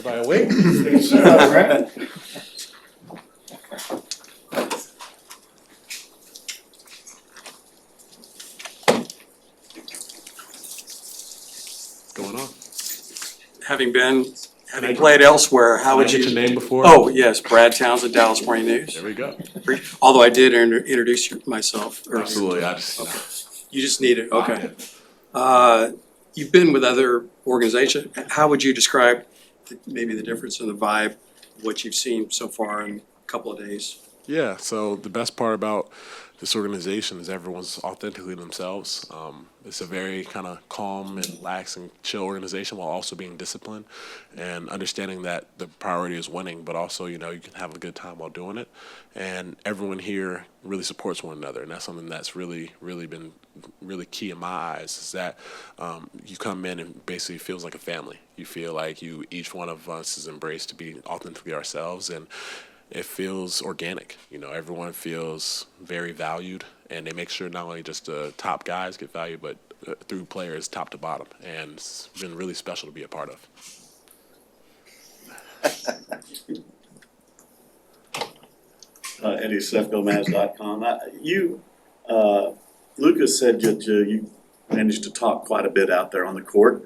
Everybody awake? Right. What's going on? Having played elsewhere, how would Can I you? get your name before? Oh, yes, Brad Townsend, Dallas Morning News. There we go. Although I did introduce myself earlier. Absolutely. I just, You just need it, okay. You've been with other organizations. How would you describe maybe the difference in the vibe, what you've seen so far in a couple of days? yeah. So the best part about this organization is everyone's authentically themselves. It's a very kind of calm and relaxed and chill organization while also being disciplined and understanding that the priority is winning, but also, you can have a good time while doing it. And everyone here really supports one another. And that's something that's really, really been really key in my eyes is that you come in and basically feels like a family. You feel like each one of us is embraced to be authentically ourselves, and it feels organic. Everyone feels very valued, and they make sure not only just the top guys get valued, but through players top to bottom. And it's been really special to be a part of. Eddie Mavs.com. Lucas said that you managed to talk quite a bit out there on the court.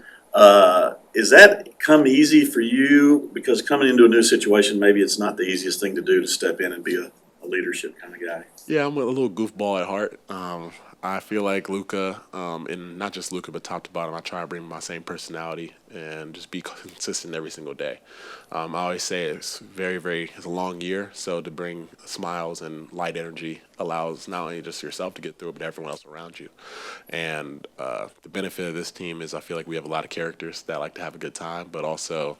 Is that come easy for you? Because coming into a new situation, maybe it's not the easiest thing to do to step in and be a leadership kind of guy. Yeah, I'm a little goofball at heart. I feel like Luka, and not just Luka, but top to bottom, I try to bring my same personality and just be consistent every single day. I always say it's it's a long year, so to bring smiles and light energy allows not only just yourself to get through it, but everyone else around you. And the benefit of this team is I feel like we have a lot of characters that like to have a good time, but also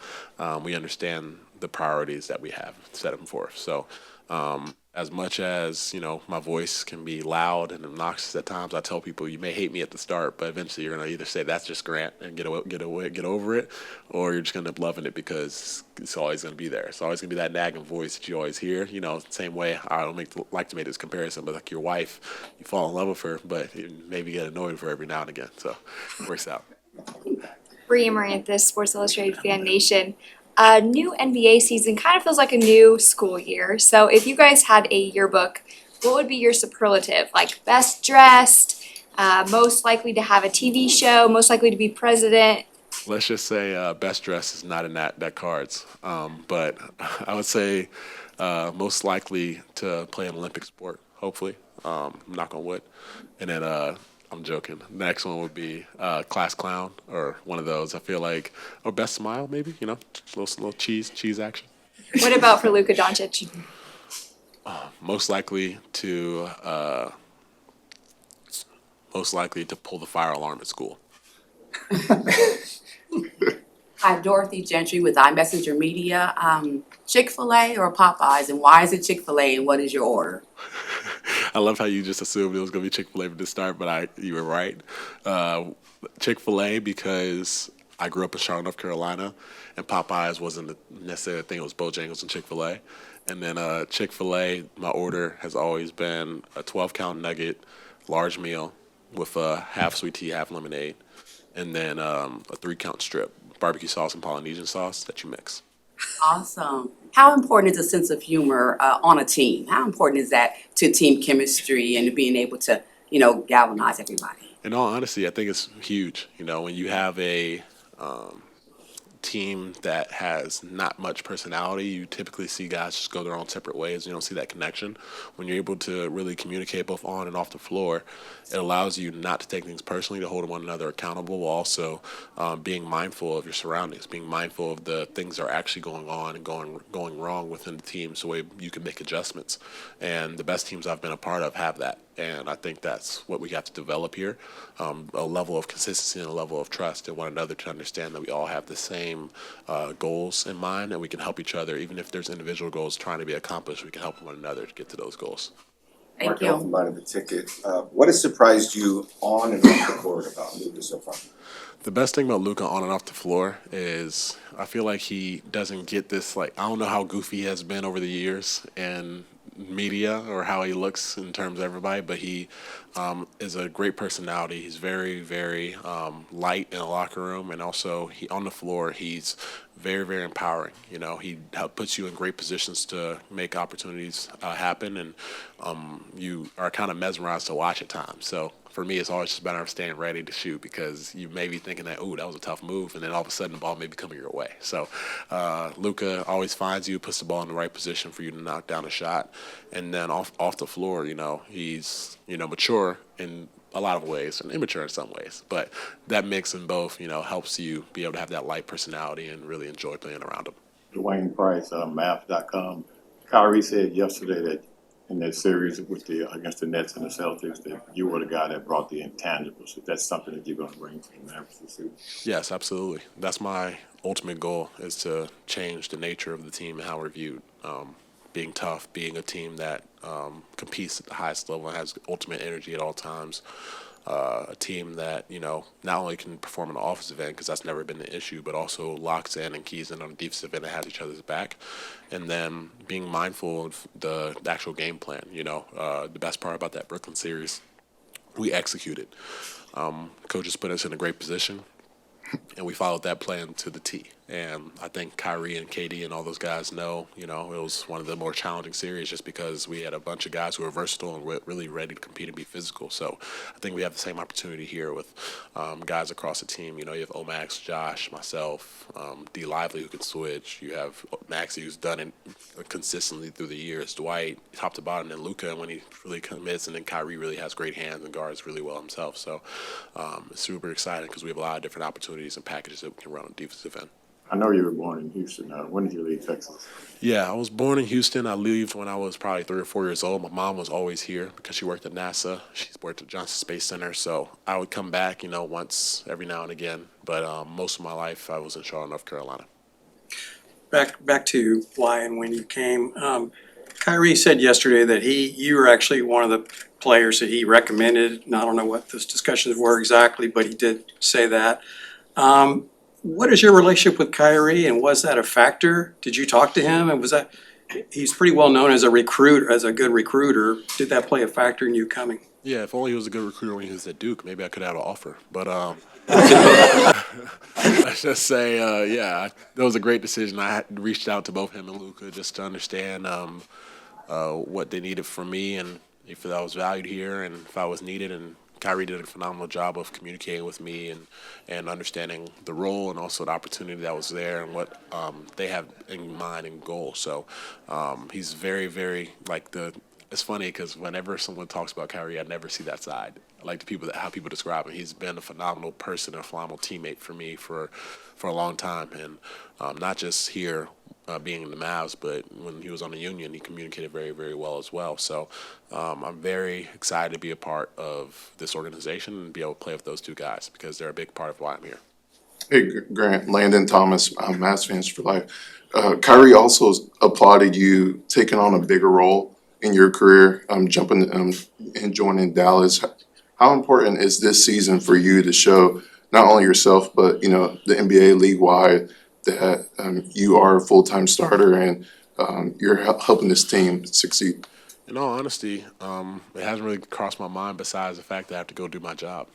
we understand the priorities that we have set them forth. So as much as, my voice can be loud and obnoxious at times, I tell people you may hate me at the start, but eventually you're going to either say that's just Grant and get over it, or you're just going to end up loving it because it's always going to be there. It's always going to be that nagging voice that you always hear. Same way I don't like to make this comparison, but like your wife, you fall in love with her, but you maybe get annoyed with her every now and again. So it works out. Bria Maranthus, Sports Illustrated Fan Nation. A new NBA season kind of feels like a new school year. So if you guys had a yearbook, what would be your superlative? Like best dressed, most likely to have a TV show, most likely to be president? Let's just say best dress is not in that cards. But I would say most likely to play an Olympic sport, hopefully, knock on wood. And then I'm joking. Next one would be class clown or one of those. I feel like, or best smile maybe, little cheese action. What about for Luka Doncic? Most likely to pull the fire alarm at school. Hi, Dorothy Gentry with iMessenger Media. ChickfilA or Popeyes, and why is it ChickfilA, and what is your order? I love how you just assumed it was going to be Chick-fil-A from the start, but you were right. Chick-fil-A because I grew up in Charlotte, North Carolina, and Popeyes wasn't necessarily a thing. It was Bojangles and Chick-fil-A. And then Chick-fil-A, my order has always been a 12-count nugget, large meal with a half sweet tea, half lemonade, and then a 3-count strip, barbecue sauce and Polynesian sauce that you mix. Awesome. How important is a sense of humor on a team? How important is that to team chemistry and to being able to, galvanize everybody? In all honesty, I think it's huge. When you have a team that has not much personality, you typically see guys just go their own separate ways. You don't see that connection. When you're able to really communicate both on and off the floor, it allows you not to take things personally, to hold one another accountable, while also being mindful of your surroundings, being mindful of the things that are actually going on and going wrong within the team, so you can make adjustments. And the best teams I've been a part of have that. And I think that's what we have to develop here, a level of consistency and a level of trust in one another to understand that we all have the same goals in mind, and we can help each other. Even if there's individual goals trying to be accomplished, we can help one another to get to those goals. Thank Mark you. Elfenbein of the Ticket. What has surprised you on and off the court about Luka so far? The best thing about Luka on and off the floor is I feel like he doesn't get this, I don't know how goofy he has been over the years and media or how he looks in terms of everybody, but he is a great personality. He's very, very light in the locker room, and also on the floor he's very, very empowering. You know, he puts you in great positions to make opportunities happen, and you are kind of mesmerized to watch at times. So for me, it's always just a matter of staying ready to shoot, because you may be thinking that, ooh, that was a tough move, and then all of a sudden the ball may be coming your way. So Luka always finds you, puts the ball in the right position for you to knock down a shot. And then off the floor, you know, he's, you know, mature in a lot of ways and immature in some ways. But that mix in both, you know, helps you be able to have that light personality and really enjoy playing around him. Dwayne Price, Mavs.com. Kyrie said yesterday that in that series with against the Nets and the Celtics, that you were the guy that brought the intangibles. If that's something that you're going to bring to the Mavs this season. Yes, absolutely. That's my ultimate goal, is to change the nature of the team and how we're viewed. Being tough, being a team that competes at the highest level and has ultimate energy at all times. A team that, you know, not only can perform on the offensive end, because that's never been an issue, but also locks in and keys in on the defensive end and has each other's back. And then being mindful of the actual game plan. You know, the best part about that Brooklyn series, we executed. Coaches put us in a great position, and we followed that plan to the T. And I think Kyrie and KD and all those guys know, you know, it was one of the more challenging series just because we had a bunch of guys who were versatile and really ready to compete and be physical. So I think we have the same opportunity here with guys across the team. You know, you have Omax, Josh, myself, D. Lively, who can switch. You have Maxey, who's done it consistently through the years. Dwight, top to bottom, and Luka when he really commits. And then Kyrie really has great hands and guards really well himself. So it's super exciting because we have a lot of different opportunities and packages that we can run on the defensive end. I know you were born in Houston. When did you leave Texas? Yeah, I was born in Houston. I left when I was probably 3 or 4 years old. My mom was always here because she worked at NASA. She worked at Johnson Space Center. So I would come back, you know, once every now and again. But most of my life I was in Charlotte, North Carolina. Back to why and when you came. Kyrie said yesterday that you were actually one of the players that he recommended. And I don't know what those discussions were exactly, but he did say that. What is your relationship with Kyrie, and was that a factor? Did you talk to him, and he's pretty well known as a recruiter, as a good recruiter. Did that play a factor in you coming? Yeah, if only he was a good recruiter when he was at Duke, maybe I could have an offer. But let's just say, yeah, that was a great decision. I had reached out to both him and Luka just to understand what they needed from me, and if I was valued here, and if I was needed. And Kyrie did a phenomenal job of communicating with me and understanding the role and also the opportunity that was there and what they have in mind and goal. So he's very, very it's funny because whenever someone talks about Kyrie, I never see that side. I like how people describe him. He's been a phenomenal person and a phenomenal teammate for me for a long time, and not just here being in the Mavs, but when he was on the Union, he communicated very, very well as well. So I'm very excited to be a part of this organization and be able to play with those two guys because they're a big part of why I'm here. Hey, Grant, Landon Thomas, Mavs fans for life. Kyrie also applauded you taking on a bigger role in your career, jumping and joining Dallas. How important is this season for you to show not only yourself, but, you know, the NBA league-wide that you are a full-time starter and you're helping this team succeed? In all honesty, it hasn't really crossed my mind besides the fact that I have to go do my job.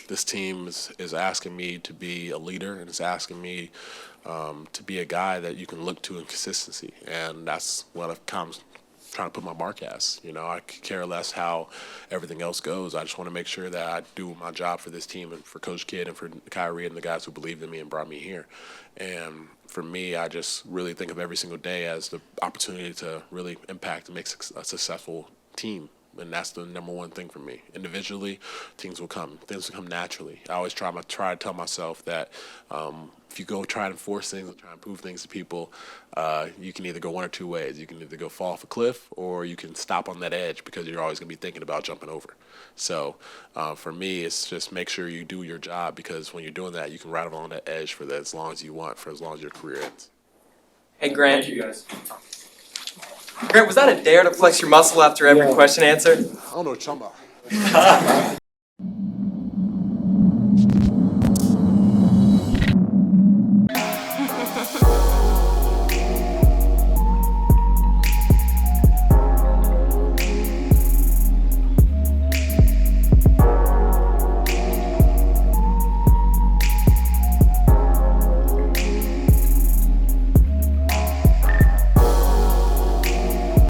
This team is asking me to be a leader, and it's asking me to be a guy that you can look to in consistency, and that's what I've kind of trying to put my mark as. You know, I could care less how everything else goes. I just want to make sure that I do my job for this team and for Coach Kidd and for Kyrie and the guys who believed in me and brought me here. And for me, I just really think of every single day as the opportunity to really impact and make a successful team. And that's the number one thing for me. Individually, things will come naturally. I always try to tell myself that if you go try and force things and try and prove things to people, you can either go one or two ways. You can either go fall off a cliff or you can stop on that edge because you're always going to be thinking about jumping over. So for me, it's just make sure you do your job because when you're doing that, you can ride along that edge for as long as you want, for as long as your career ends. Hey, Grant. Thank you, guys. Grant, was that a dare to flex your muscle after every question answered? I don't know what you're talking about.